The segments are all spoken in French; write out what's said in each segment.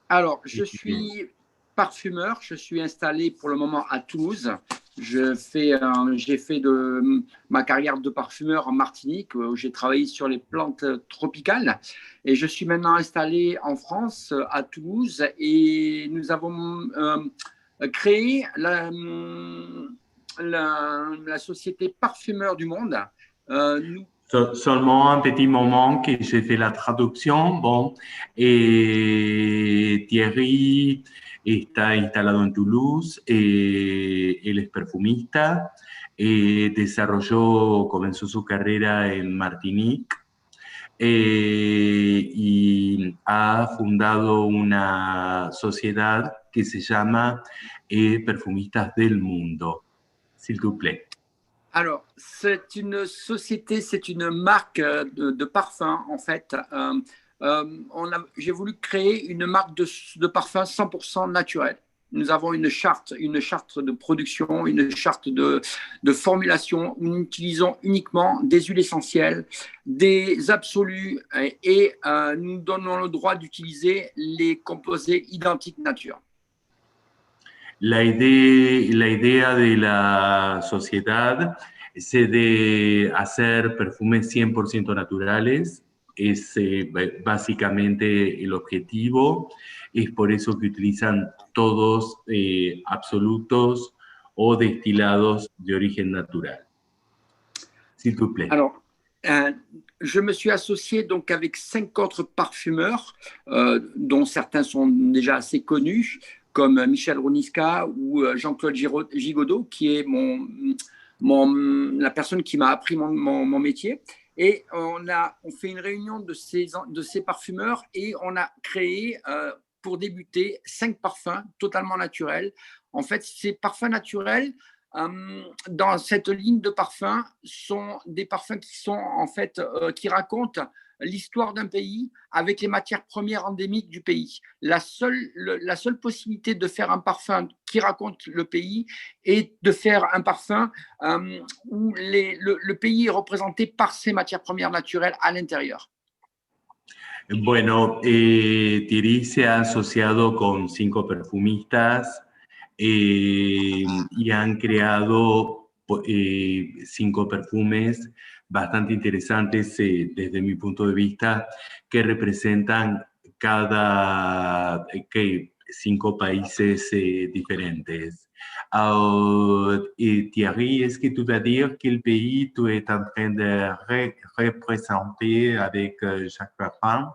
Alors, je suis parfumeur, je suis installé pour le moment à Toulouse. J'ai fait ma carrière de parfumeur en Martinique, où j'ai travaillé sur les plantes tropicales. Et je suis maintenant installé en France, à Toulouse, et nous avons créé la société Parfumeur du Monde. Nous, Seulement un petit moment que j'ai fait la traducción. Bon, Thierry está instalado en Toulouse, él es perfumista, comenzó su carrera en Martinique y ha fundado una sociedad que se llama Perfumistas del Mundo. S'il vous plaît. Alors, c'est une société, c'est une marque de parfum, en fait. J'ai voulu créer une marque de parfum 100% naturel. Nous avons une charte de production, une charte de formulation où nous utilisons uniquement des huiles essentielles, des absolus et nous donnons le droit d'utiliser les composés identiques nature. La idea de la sociedad es de hacer perfumes 100% naturales, es básicamente el objetivo, es por eso que utilizan todos absolutos o destilados de origen natural. S'il vous plaît. Alors, je me suis associé donc avec 5 autres parfumeurs, dont certains sont déjà assez connus, comme Michel Roniska ou Jean-Claude Gigodeau, qui est la personne qui m'a appris mon métier. Et on fait une réunion de ces parfumeurs et on a créé, pour débuter, 5 parfums totalement naturels. En fait, ces parfums naturels, dans cette ligne de parfums, sont des parfums qui sont en fait qui racontent l'histoire d'un pays avec les matières premières endémiques du pays. La seule possibilité de faire un parfum qui raconte le pays est de faire un parfum où le pays est représenté par ses matières premières naturelles à l'intérieur. Bueno, Thierry se ha asociado con 5 perfumistas y han creado 5 perfumes bastante interesantes desde mi punto de vista, que representan cada 5 países diferentes. Thierry, est-ce que tu vas dire quel pays tu es en train de représenter avec chaque parfum?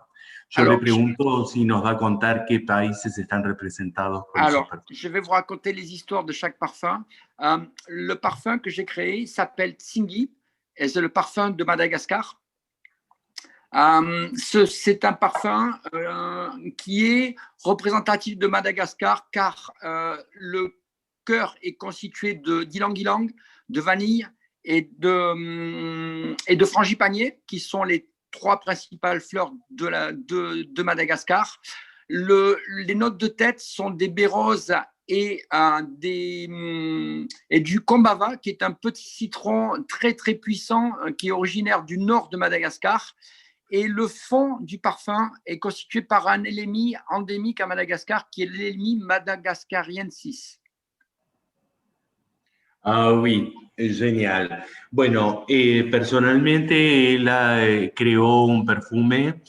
Yo le pregunto si nos va a contar qué países están representados con esos perfumes. Je vais vous raconter les histoires de chaque parfum. Le parfum que j'ai créé s'appelle Tsingui et c'est le parfum de Madagascar. C'est un parfum qui est représentatif de Madagascar car le cœur est constitué d'ylang-ylang, de vanille et de frangipanier, qui sont les 3 principales fleurs de Madagascar. Les notes de tête sont des baies et du kombava, qui est un petit citron très très puissant qui est originaire du nord de Madagascar. Et le fond du parfum est constitué par un LMI endémique à Madagascar qui est l'LMI madagascariensis. Ah, oui, genial. Bueno, personalmente él creó un perfume,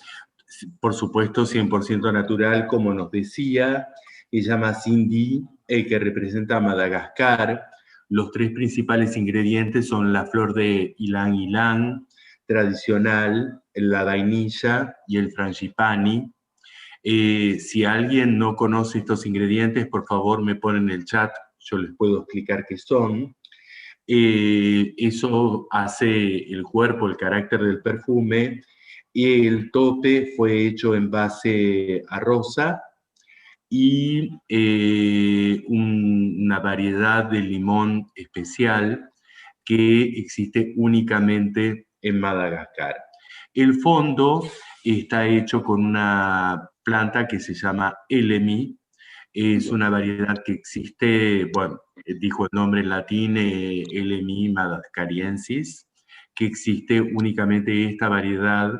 por supuesto 100% natural, como nos decía, que se llama Cindy, que representa a Madagascar. Los 3 principales ingredientes son la flor de ylang ylang tradicional, la vainilla y el frangipani. Si alguien no conoce estos ingredientes, por favor me ponen en el chat, yo les puedo explicar qué son. Eso hace el cuerpo, el carácter del perfume, y el tope fue hecho en base a rosa y una variedad de limón especial que existe únicamente en Madagascar. El fondo está hecho con una planta que se llama LMI, es una variedad que existe, bueno, dijo el nombre en latín, LMI madagascariensis, que existe únicamente esta variedad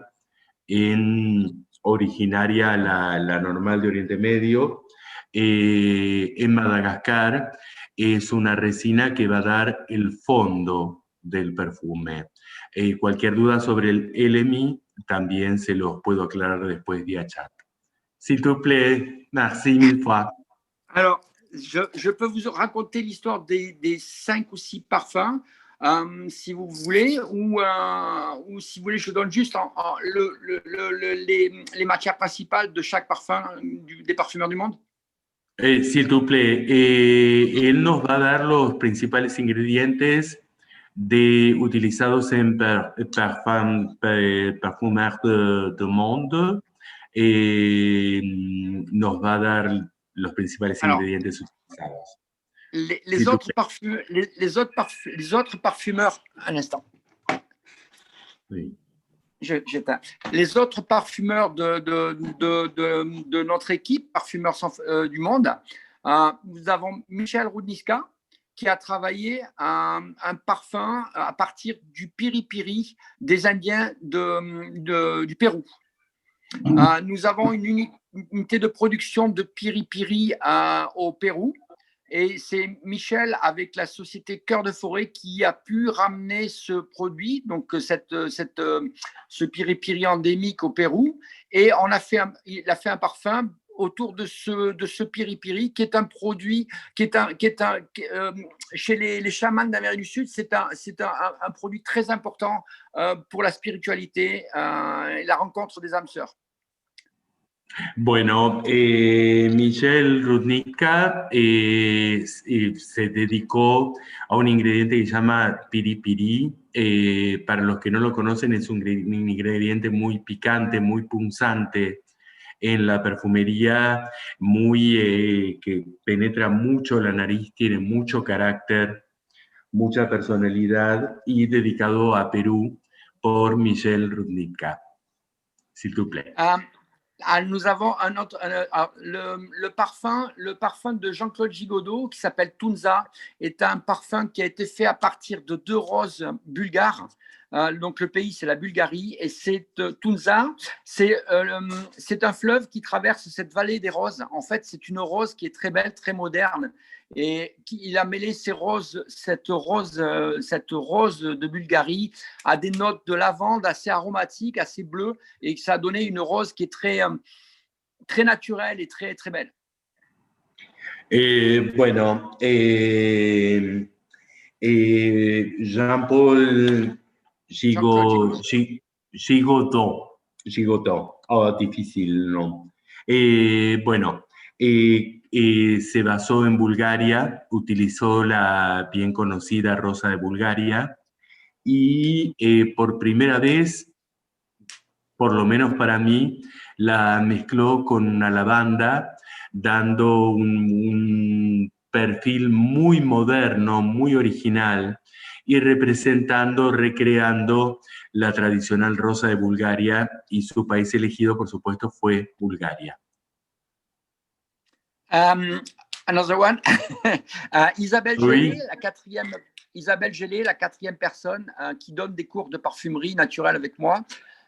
en originaria, la normal de Oriente Medio. En Madagascar es una resina que va a dar el fondo del perfume. Cualquier duda sobre el LMI también se los puedo aclarar después vía chat. S'il te plaît, merci mille fois. Alors, je peux vous raconter l'histoire des 5 ou 6 parfums, si vous voulez, ou si vous voulez, je donne juste les matières principales de chaque parfum des parfumeurs du monde. S'il te plaît, él nos va a dar los principales ingredientes utilizados en parfumeurs de monde. Nos va a dar los principales ingredientes utilizados. Les autres parfumeurs, un instant. Oui. Les autres parfumeurs de notre équipe, parfumeurs du monde, nous avons Michel Rudnička, qui a travaillé un parfum à partir du piri-piri des Indiens du Pérou. Nous avons une unité de production de piri-piri au Pérou. Et c'est Michel, avec la société Cœur de Forêt, qui a pu ramener ce produit, donc ce piri-piri endémique au Pérou. Et il a fait un parfum autour de ce piri-piri, qui est un produit, chez les chamans d'Amérique du Sud, c'est un produit très important pour la spiritualité et la rencontre des âmes sœurs. Bueno, Michel Rudnička se dedicó a un ingrediente que se llama piripiri. Para los que no lo conocen, es un ingrediente muy picante, muy punzante en la perfumería, que penetra mucho la nariz, tiene mucho carácter, mucha personalidad, y dedicado a Perú por Michel Rudnička. S'il te plaît. Nous avons le parfum de Jean-Claude Gigodeau qui s'appelle Tunza, est un parfum qui a été fait à partir de 2 roses bulgares. Donc le pays, c'est la Bulgarie, et c'est Tunza, c'est un fleuve qui traverse cette vallée des roses. En fait, c'est une rose qui est très belle, très moderne, et il a mêlé cette rose de Bulgarie à des notes de lavande assez aromatiques, assez bleues, et ça a donné une rose qui est très naturelle et très, très belle. Bueno, Jean-Paul Gigoton. Oh, difícil, ¿no? Bueno, se basó en Bulgaria, utilizó la bien conocida rosa de Bulgaria y por primera vez, por lo menos para mí, la mezcló con una lavanda, dando un perfil muy moderno, muy original, y recreando la tradicional rosa de Bulgaria, y su país elegido, por supuesto, fue Bulgaria. Another one. Isabelle Oui. Gélé, Isabelle Gélé, la 4e personne qui donne des cours de parfumerie naturelle avec moi,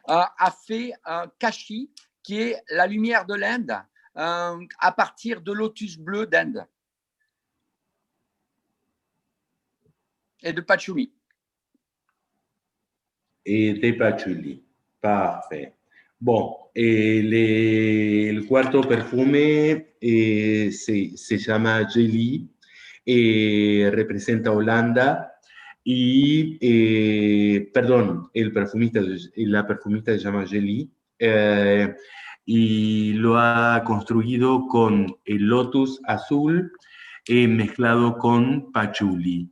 a fait un Kashi, qui est la lumière de l'Inde, à partir de lotus bleu d'Inde et de patchouli. Et de patchouli. Parfait. Bon, el cuarto perfume se llama Jelly, representa Holanda, y, perdón, la perfumista se llama Jelly, y lo ha construido con el lotus azul mezclado con patchouli.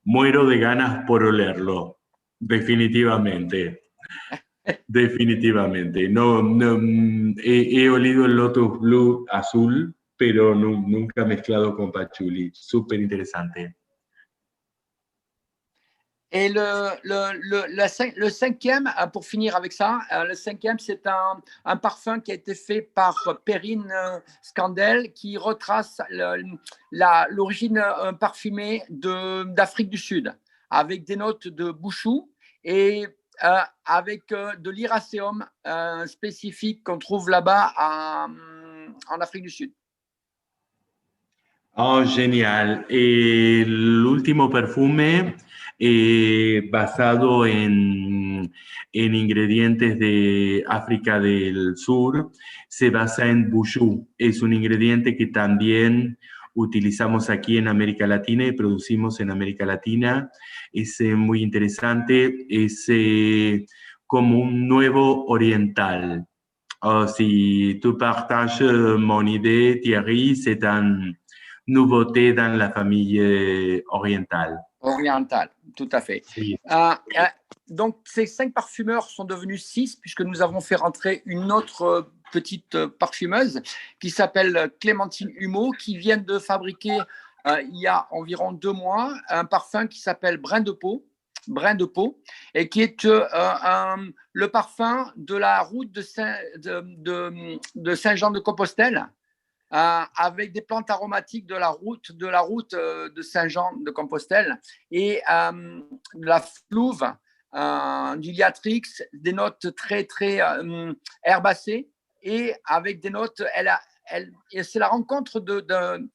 Muero de ganas por olerlo, definitivamente. Definitivamente. No, he olido el Lotus Blue azul, pero nunca mezclado con patchouli. Súper interesante. Et le 5e, pour finir avec ça, le 5e, c'est un parfum qui a été fait par Perrine Scandel, qui retrace l'origine parfumée d'Afrique du Sud, avec des notes de bouchou. Et avec de l'Iraceum spécifique qu'on trouve là-bas en Afrique du Sud. Oh, genial. El último perfume basado en ingredientes de África del Sur se basa en Buju. Es un ingrediente que también utilizamos aquí en América Latina y producimos en América Latina. Es muy interesante, es como un nuevo oriental. Oh, si tu partages mon idée, Thierry, c'est un nouveauté dans la famille orientale. Orientale, tout à fait. Oui. Donc, ces 5 parfumeurs sont devenus 6 puisque nous avons fait rentrer une autre petite parfumeuse qui s'appelle Clémentine Humeau, qui vient de fabriquer il y a environ 2 mois un parfum qui s'appelle Brin de Pau, et qui est le parfum de la route de Saint-Jean-de-Compostelle, avec des plantes aromatiques de la route de Saint-Jean-de-Compostelle et de la flouve, du liatrix, des notes très très herbacées, et avec des notes, c'est la rencontre d'un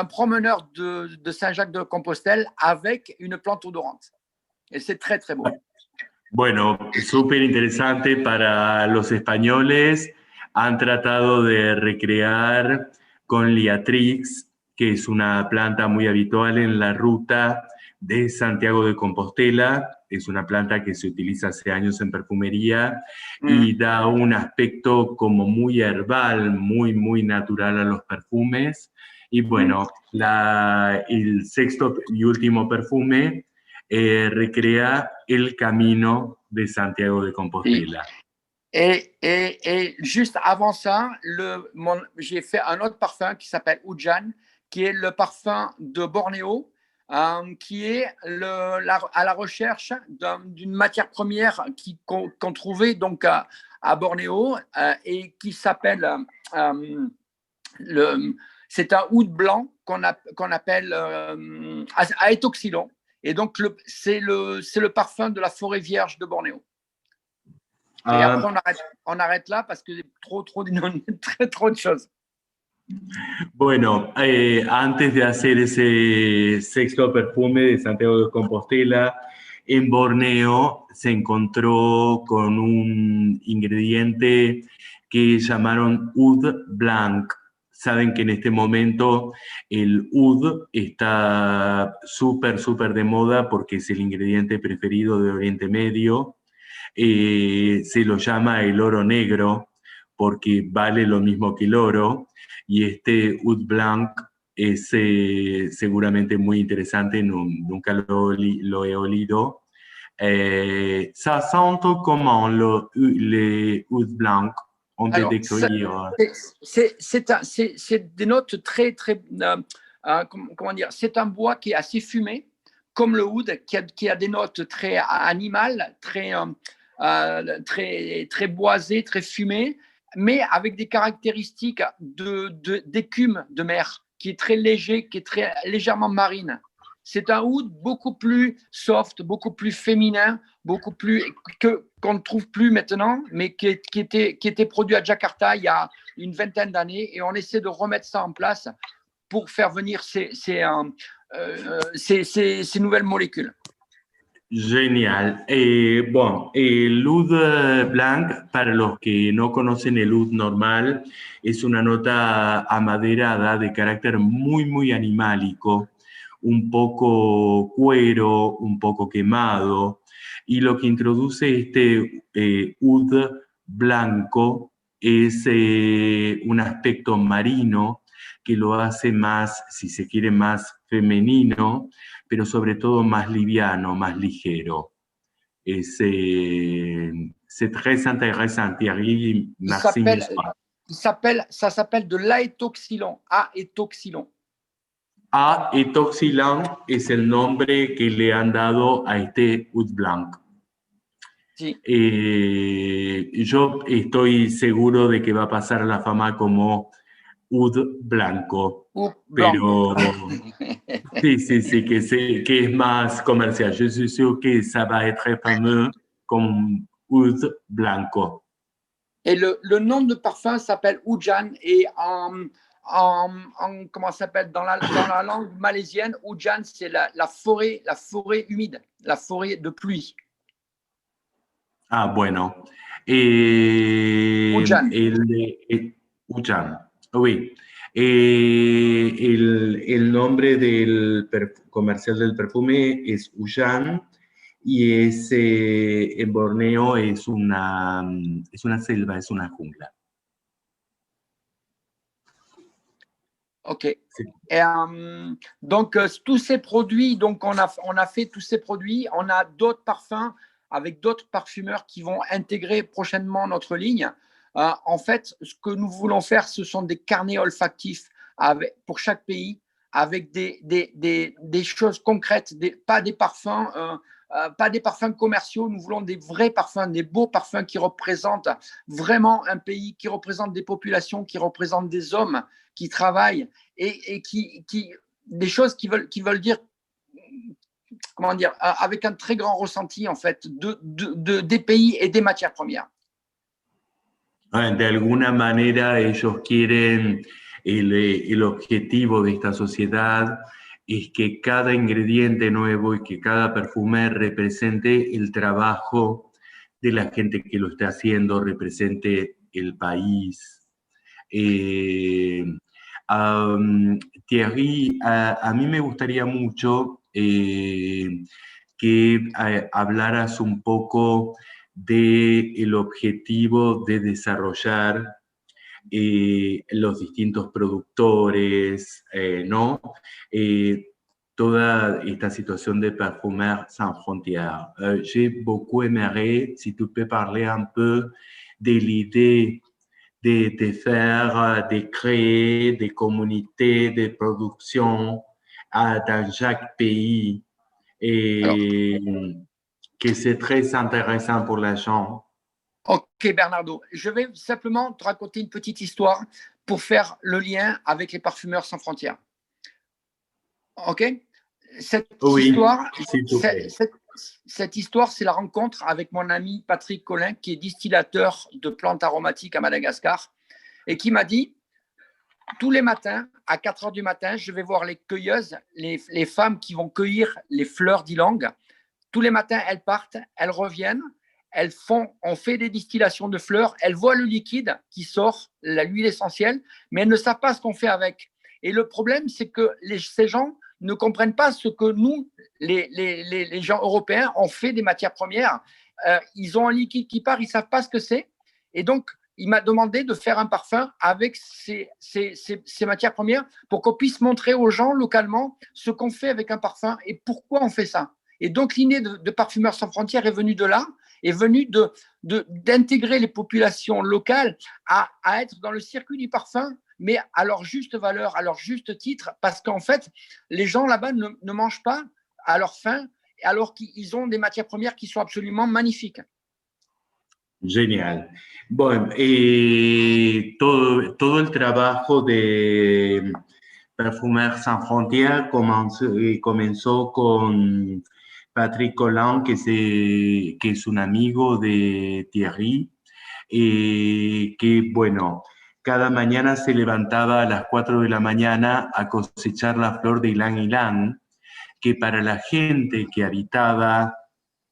promeneur de Saint-Jacques-de-Compostelle avec une plante odorante. Et c'est très très beau. Bueno, súper interesante para los españoles. Han tratado de recrear con Liatrix, que es una planta muy habitual en la ruta de Santiago de Compostela. Es una planta que se utiliza hace años en perfumería y da un aspecto como muy herbal, muy, muy natural a los perfumes. Y bueno, el sexto y último perfume recrea el camino de Santiago de Compostela. Et juste avant ça, j'ai fait un autre parfum qui s'appelle Ujan, qui est le parfum de Bornéo, qui est à la recherche d'une matière première qu'on trouvait donc à Bornéo, et qui s'appelle, c'est un oud blanc qu'on appelle Aetoxylon. Et donc, c'est le parfum de la forêt vierge de Bornéo. Et après, on arrête là parce que trop de choses. Bueno, antes de hacer ese sexto perfume de Santiago de Compostela, en Borneo se encontró con un ingrediente que llamaron oud blanc. Saben que en este momento el oud está súper de moda porque es el ingrediente preferido de Oriente Medio. Se lo llama el oro negro porque vale lo mismo que el oro, y este oud blanc es seguramente muy interesante, nunca lo he olido. Ça sent comment le oud blanc? On peut décrire. C'est des notes très comment dire, c'est un bois qui est assez fumé, comme le oud, qui a des notes très animales, très boisées, très fumées, mais avec des caractéristiques d'écume de mer, qui est très léger, qui est très légèrement marine. C'est un oud beaucoup plus soft, beaucoup plus féminin, beaucoup plus qu'on ne trouve plus maintenant, mais qui était produit à Jakarta il y a une vingtaine d'années, et on essaie de remettre ça en place pour faire venir ces nouvelles molécules. Genial. Bueno, el oud blanc, para los que no conocen el oud normal, es una nota amaderada de carácter muy animálico, un poco cuero, un poco quemado, y lo que introduce este oud blanco es un aspecto marino que lo hace más, si se quiere, más femenino, pero sobre todo más liviano, más ligero. C'est très intéressant, Thierry. Merci. Ça s'appelle de l'aétoxylon, aétoxylon. Aetoxylon es el nombre que le han dado a este oud blanc. Sí. Yo estoy seguro de que va a pasar a la fama como oud blanco. Ou blanco. Pero sí, que es más comercial. Je suis sûr que ça va être fameux comme oud blanco. Et le nom de parfum s'appelle Hujan et comment ça s'appelle dans la langue malaisienne, Hujan c'est la forêt humide, la forêt de pluie. Ah, bueno. Hujan. Uchan, oui. El nombre del comercial del perfume es Ujan y en Borneo es una selva, es una jungla. Ok. Et, donc, tous ces produits, donc on a fait tous ces produits. On a d'autres parfums avec d'autres parfumeurs qui vont intégrer prochainement notre ligne. En fait, ce que nous voulons faire, ce sont des carnets olfactifs pour chaque pays avec des choses concrètes, pas des parfums. Pas des parfums commerciaux, nous voulons des vrais parfums, des beaux parfums qui représentent vraiment un pays, qui représentent des populations, qui représentent des hommes qui travaillent et des choses qui veulent dire, comment dire, avec un très grand ressenti en fait des pays et des matières premières. De alguna manera ellos quieren, el objetivo de esta sociedad es que cada ingrediente nuevo y que cada perfume represente el trabajo de la gente que lo está haciendo, represente el país. Thierry, a mí me gustaría mucho que hablaras un poco del objetivo de desarrollar los distintos productores, ¿no? Toda esta situation de Parfumeurs Sans Frontières. J'ai beaucoup aimé, si tu peux parler un peu de l'idée de faire, de créer des communautés de production dans chaque pays, et que c'est très intéressant pour les gens. Ok Bernardo, je vais simplement te raconter une petite histoire pour faire le lien avec les Parfumeurs Sans Frontières. Ok. Cette histoire, c'est la rencontre avec mon ami Patrick Collin, qui est distillateur de plantes aromatiques à Madagascar, et qui m'a dit, tous les matins, à 4 heures du matin, je vais voir les cueilleuses, les femmes qui vont cueillir les fleurs d'ylang. Tous les matins, elles partent, elles reviennent, on fait des distillations de fleurs, elles voient le liquide qui sort, l'huile essentielle, mais elles ne savent pas ce qu'on fait avec. Et le problème, c'est que ces gens ne comprennent pas ce que nous, les gens européens, on fait des matières premières. Ils ont un liquide qui part, ils ne savent pas ce que c'est. Et donc, il m'a demandé de faire un parfum avec ces matières premières pour qu'on puisse montrer aux gens localement ce qu'on fait avec un parfum et pourquoi on fait ça. Et donc, l'idée de Parfumeurs Sans Frontières est venue de là, est venue d'intégrer les populations locales à être dans le circuit du parfum, mais à leur juste valeur, à leur juste titre, parce qu'en fait, les gens là-bas ne mangent pas à leur faim, alors qu'ils ont des matières premières qui sont absolument magnifiques. Genial. Bueno, todo el trabajo de Parfumeurs Sans Frontières comenzó con Patrick Collin, que es un amigo de Thierry, que, bueno, cada mañana se levantaba a las 4 de la mañana a cosechar la flor de ylang ylang, que para la gente que habitaba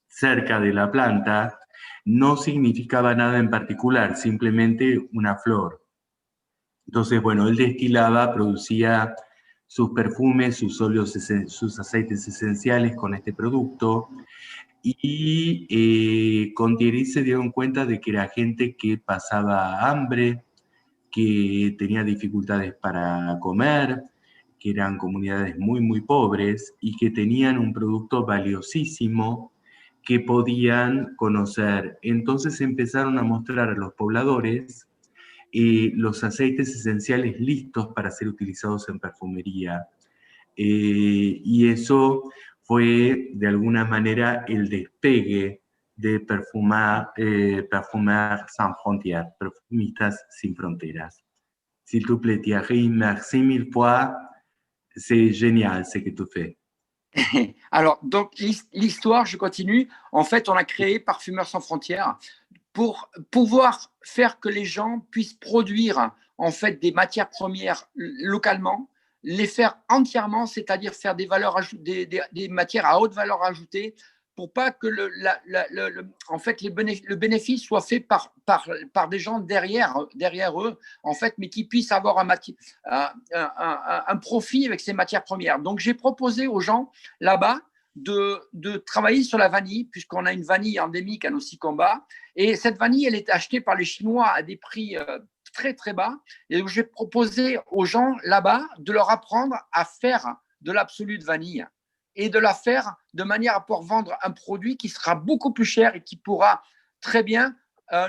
cerca de la planta no significaba nada en particular, simplemente una flor. Entonces, bueno, él destilaba, producía sus perfumes, sus óleos, sus aceites esenciales con este producto, y con Thierry se dieron cuenta de que era gente que pasaba hambre, que tenía dificultades para comer, que eran comunidades muy, muy pobres y que tenían un producto valiosísimo que podían conocer. Entonces empezaron a mostrar a los pobladores los aceites esenciales listos para ser utilizados en perfumería. Y eso fue, de alguna manera, el despegue de Parfumeurs Sans Frontières, Perfumistas Sin Fronteras. S'il te plaît, Thierry, merci mille fois. C'est génial ce que tu fais. Alors, donc, l'histoire, je continue. En fait, on a créé Parfumeurs sans frontières pour pouvoir faire que les gens puissent produire en fait des matières premières localement, les faire entièrement, c'est-à-dire faire des matières à haute valeur ajoutée, pour pas que en fait le bénéfice soit fait par des gens derrière eux, en fait, mais qui puissent avoir un profit avec ces matières premières. Donc, j'ai proposé aux gens là-bas de travailler sur la vanille, puisqu'on a une vanille endémique à Nosy-Combat. Et cette vanille, elle est achetée par les Chinois à des prix très, très bas. Et donc, j'ai proposé aux gens là-bas de leur apprendre à faire de l'absolu de vanille et de la faire de manière à pouvoir vendre un produit qui sera beaucoup plus cher et qui pourra très bien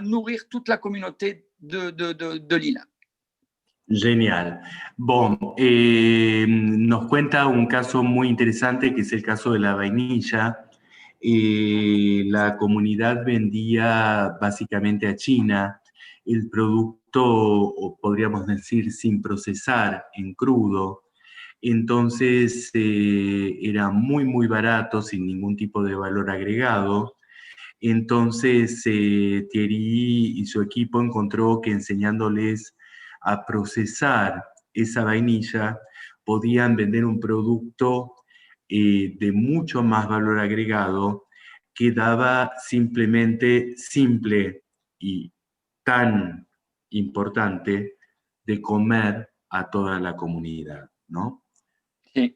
nourrir toute la communauté de l'île. Genial. Bon, nos cuenta un caso muy interesante que es el caso de la vainilla. La comunidad vendía básicamente a China el producto, o podríamos decir, sin procesar, en crudo. Entonces era muy, muy barato, sin ningún tipo de valor agregado. Entonces Thierry y su equipo encontró que enseñándoles a procesar esa vainilla podían vender un producto de mucho más valor agregado que daba simplemente simple y tan importante de comer a toda la comunidad, ¿no? Sí.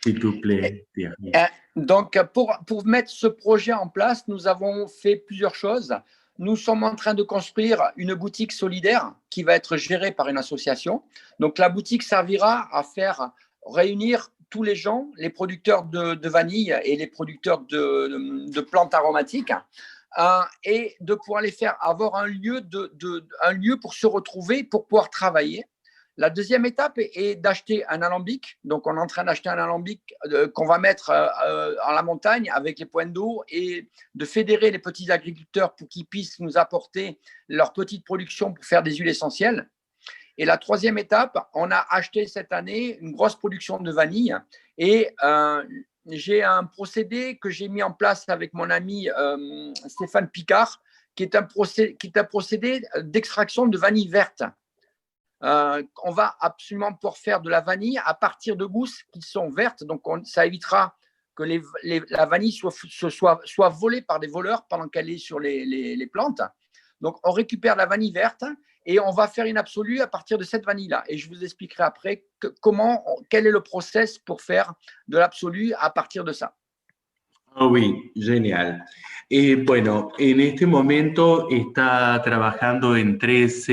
S'il te plaît, Thierry. Donc, pour mettre ce projet en place, nous avons fait plusieurs choses. Nous sommes en train de construire une boutique solidaire qui va être gérée par une association. Donc, la boutique servira à faire réunir tous les gens, les producteurs de vanille et les producteurs de plantes aromatiques, et de pouvoir les faire avoir un lieu pour se retrouver, pour pouvoir travailler. La deuxième étape est d'acheter un alambic. Donc, on est en train d'acheter un alambic qu'on va mettre en la montagne avec les points d'eau et de fédérer les petits agriculteurs pour qu'ils puissent nous apporter leur petite production pour faire des huiles essentielles. Et la troisième étape, on a acheté cette année une grosse production de vanille et j'ai un procédé que j'ai mis en place avec mon ami Stéphane Picard, qui est un procédé d'extraction de vanille verte. On va absolument pouvoir faire de la vanille à partir de gousses qui sont vertes. Donc, ça évitera que la vanille soit volée par des voleurs pendant qu'elle est sur les plantes. Donc, on récupère la vanille verte et on va faire une absolue à partir de cette vanille-là. Et je vous expliquerai après quel est le process pour faire de l'absolu à partir de ça. Oh, oui, genial. Bueno, en este momento está trabajando en tres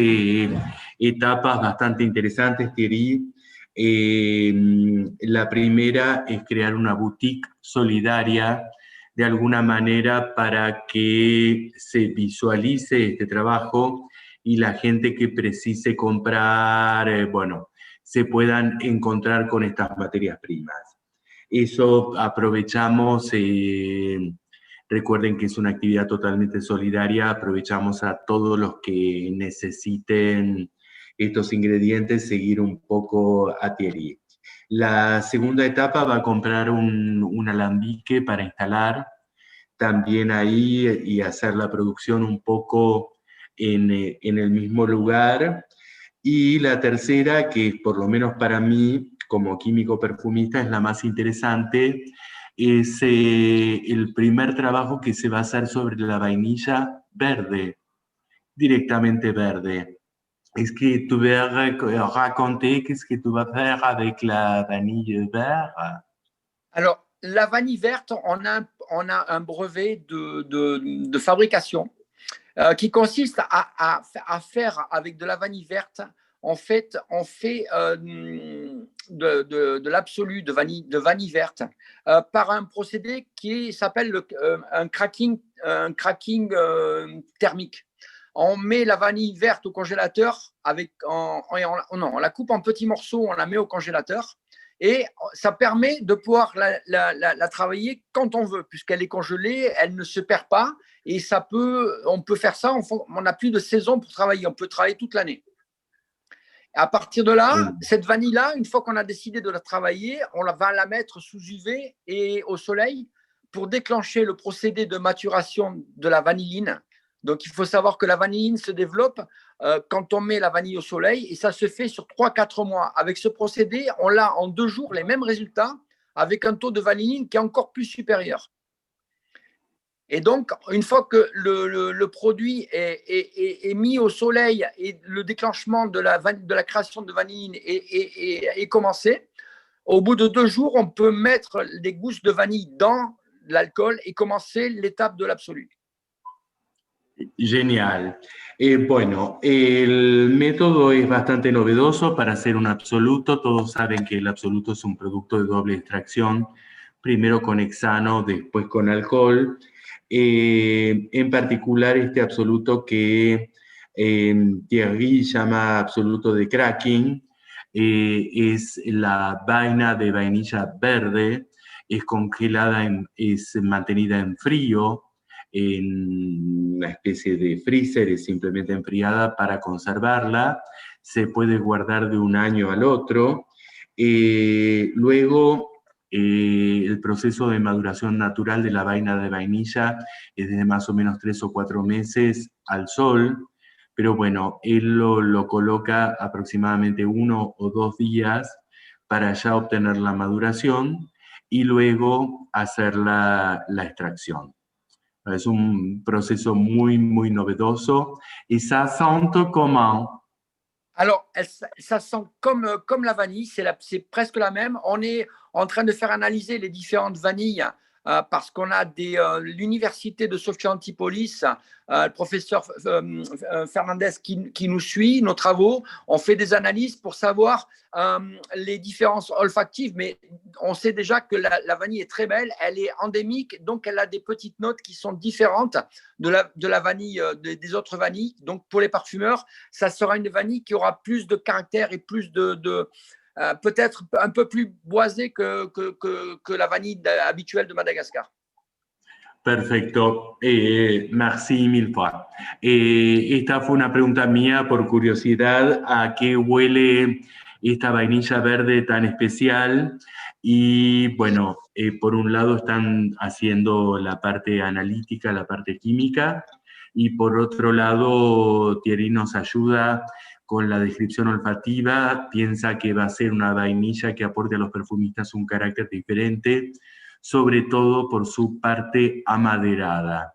etapas bastante interesantes, Thierry. La primera es crear una boutique solidaria de alguna manera para que se visualice este trabajo y la gente que precise comprar, bueno, se puedan encontrar con estas materias primas. Eso aprovechamos, recuerden que es una actividad totalmente solidaria, aprovechamos a todos los que necesiten estos ingredientes seguir un poco a Thierry. La segunda etapa va a comprar un alambique para instalar también ahí y hacer la producción un poco en el mismo lugar. Y la tercera, que por lo menos para mí, como químico perfumista, es la más interesante, es el primer trabajo que se va a hacer sobre la vainilla verde, directamente verde. Est-ce que tu veux raconter qu'est-ce que tu vas faire avec la vanille verte? Alors, la vanille verte, on a un brevet de fabrication qui consiste à faire avec de la vanille verte. En fait, on fait de l'absolu de vanille verte par un procédé qui s'appelle un cracking thermique. On met la vanille verte au congélateur on la coupe en petits morceaux, on la met au congélateur et ça permet de pouvoir la travailler quand on veut, puisqu'elle est congelée, elle ne se perd pas et on peut faire ça, on n'a plus de saison pour travailler, on peut travailler toute l'année. À partir de là, cette vanille-là, une fois qu'on a décidé de la travailler, on va la mettre sous UV et au soleil pour déclencher le procédé de maturation de la vanilline. Donc, il faut savoir que la vanilline se développe quand on met la vanille au soleil et ça se fait sur 3-4 mois. Avec ce procédé, on a en 2 jours les mêmes résultats avec un taux de vanilline qui est encore plus supérieur. Et donc, une fois que le produit est mis au soleil et le déclenchement de la création de vanilline est commencé, au bout de 2 jours, on peut mettre des gousses de vanille dans l'alcool et commencer l'étape de l'absolu. Genial. Bueno, el método es bastante novedoso para hacer un absoluto. Todos saben que el absoluto es un producto de doble extracción, primero con hexano, después con alcohol. En particular, este absoluto que Thierry llama absoluto de cracking, es la vaina de vainilla verde, es congelada, es mantenida en frío, en una especie de freezer, es simplemente enfriada para conservarla, se puede guardar de un año al otro. Luego, el proceso de maduración natural de la vaina de vainilla es de más o menos 3 o 4 meses al sol, pero bueno, él lo coloca aproximadamente 1 o 2 días para ya obtener la maduración y luego hacer la extracción. Es un proceso muy, muy novedoso. Et ça sent comment? Alors, ça sent comme la vanille, c'est presque la même. On est en train de faire analyser les différentes vanilles parce qu'on a l'université de Sofia Antipolis, le professeur Fernandez qui nous suit, nos travaux. On fait des analyses pour savoir les différences olfactives, mais on sait déjà que la vanille est très belle, elle est endémique, donc elle a des petites notes qui sont différentes de la vanille, des autres vanilles. Donc pour les parfumeurs, ça sera une vanille qui aura plus de caractère et plus peut-être un peu plus boisée que la vanille habituelle de Madagascar. Perfecto, merci mil fois. Esta fue una pregunta mía por curiosidad, ¿a qué huele esta vainilla verde tan especial? Y bueno, por un lado están haciendo la parte analítica, la parte química, y por otro lado Thierry nos ayuda con la descripción olfativa, piensa que va a ser una vainilla que aporte a los perfumistas un carácter diferente, sobre todo por su parte amaderada.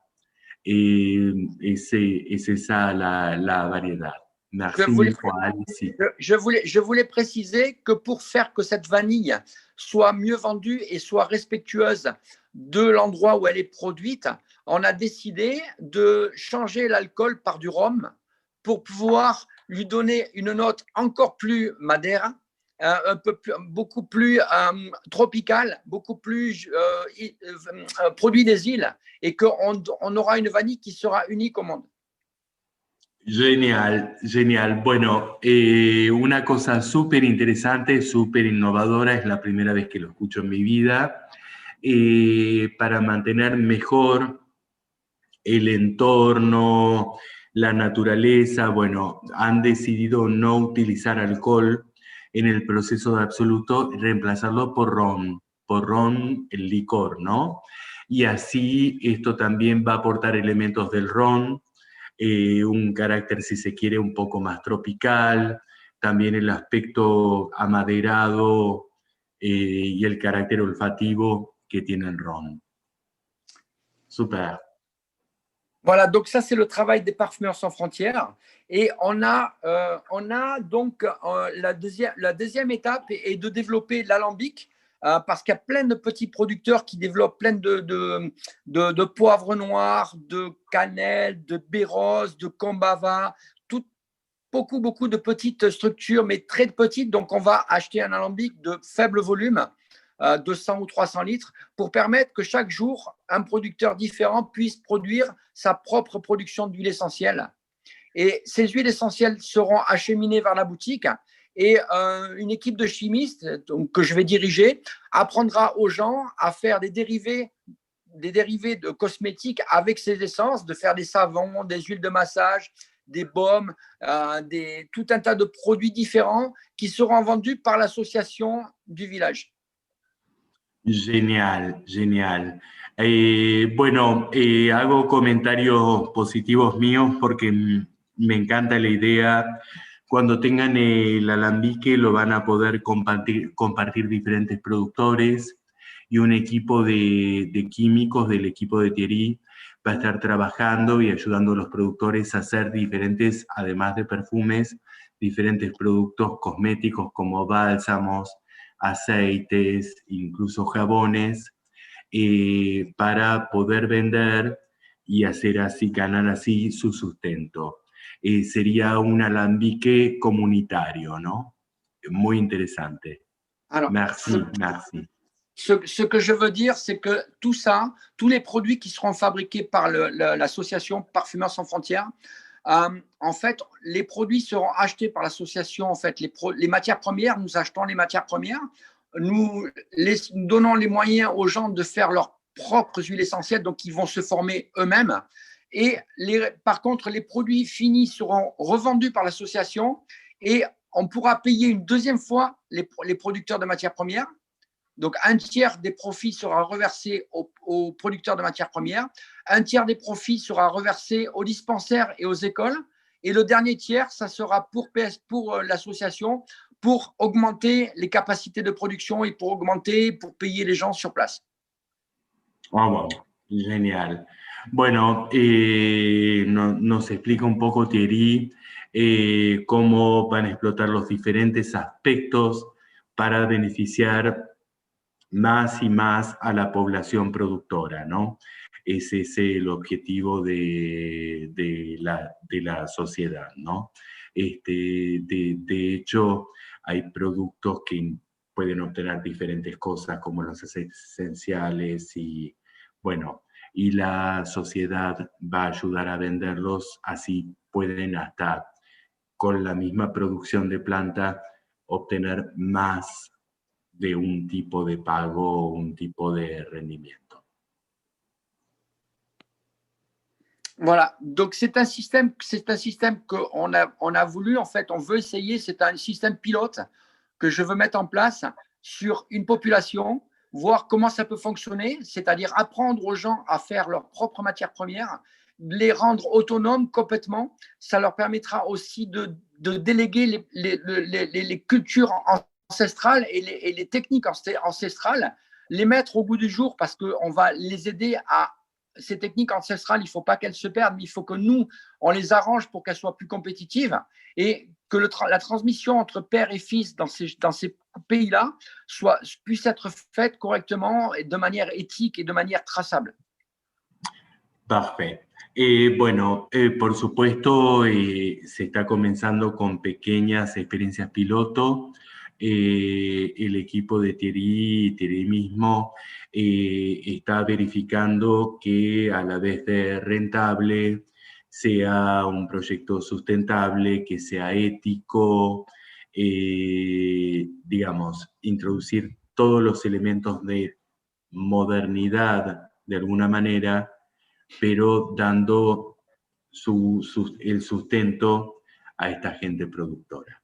Es esa la variedad. Merci mille fois, Alice. Je voulais préciser que pour faire que cette vanille soit mieux vendue et soit respectueuse de l'endroit où elle est produite, on a décidé de changer l'alcool par du rhum pour pouvoir lui donner une note encore plus madère, beaucoup plus tropicale, beaucoup plus produit des îles, et qu'on aura une vanille qui sera unique au monde. Genial, genial. Bueno, una cosa súper interesante, súper innovadora, es la primera vez que lo escucho en mi vida, para mantener mejor el entorno, la naturaleza. Bueno, han decidido no utilizar alcohol en el proceso de absoluto, reemplazarlo por ron, el licor, ¿no? Y así esto también va a aportar elementos del ron, un carácter, si se quiere, un poco más tropical, también el aspecto amaderado y el carácter olfativo que tiene el ron. Super. Voilà, donc ça, c'est le travail des Parfumeurs sans frontières. Et on a donc la deuxième étape est de développer l'alambic parce qu'il y a plein de petits producteurs qui développent plein de poivre noir, de cannelle, de bérose, de combava, beaucoup de petites structures, mais très petites. Donc, on va acheter un alambic de faible volume, 200 ou 300 litres, pour permettre que chaque jour, un producteur différent puisse produire sa propre production d'huile essentielle. Et ces huiles essentielles seront acheminées vers la boutique et une équipe de chimistes que je vais diriger apprendra aux gens à faire des dérivés de cosmétiques avec ces essences, de faire des savons, des huiles de massage, des baumes, tout un tas de produits différents qui seront vendus par l'association du village. Genial, genial. Bueno, hago comentarios positivos míos porque me encanta la idea. Cuando tengan el alambique lo van a poder compartir diferentes productores y un equipo de químicos del equipo de Thierry va a estar trabajando y ayudando a los productores a hacer diferentes, además de perfumes, diferentes productos cosméticos como bálsamos, aceites, incluso jabones, para poder vender y hacer así, ganar así su sustento. Sería un alambique comunitario, ¿no? Muy interesante. Alors, Merci, merci. Ce que je veux dire, c'est que tout ça, tous les produits qui seront fabriqués par l'association Parfumeurs sans frontières, en fait, les produits seront achetés par l'association. En fait, les matières premières, nous achetons les matières premières, nous donnons les moyens aux gens de faire leurs propres huiles essentielles, donc ils vont se former eux-mêmes. Et par contre, les produits finis seront revendus par l'association et on pourra payer une deuxième fois les producteurs de matières premières. Donc, un tiers des profits sera reversé aux producteurs de matières premières, un tiers des profits sera reversé aux dispensaires et aux écoles, et le dernier tiers, ça sera pour l'association, pour augmenter les capacités de production et pour payer les gens sur place. Ah, wow, genial. Bueno, nos explica un poco Thierry cómo van a explotar los diferentes aspectos para beneficiar más y más a la población productora, ¿no? Ese es el objetivo de la sociedad, ¿no? De hecho, hay productos que pueden obtener diferentes cosas como los aceites esenciales y, bueno, y la sociedad va a ayudar a venderlos, así pueden hasta con la misma producción de planta obtener más de un tipo de pago, un tipo de rendimiento. Voilà, donc c'est un système qu'on a voulu, en fait, on veut essayer, c'est un système pilote que je veux mettre en place sur une population, voir comment ça peut fonctionner, c'est-à-dire apprendre aux gens à faire leurs propres matières premières, les rendre autonomes complètement. Ça leur permettra aussi de déléguer les cultures ancestrales et les techniques ancestrales, les mettre au goût du jour parce qu'on va les aider à ces techniques ancestrales, il ne faut pas qu'elles se perdent, mais il faut que nous, on les arrange pour qu'elles soient plus compétitives et que la transmission entre père et fils dans ces pays-là puisse être faite correctement et de manière éthique et de manière traçable. Parfait. Bueno, por supuesto, se está comenzando con pequeñas experiencias piloto. El equipo de Thierry mismo está verificando que a la vez de rentable sea un proyecto sustentable, que sea ético, digamos, introducir todos los elementos de modernidad de alguna manera, pero dando el sustento a esta gente productora.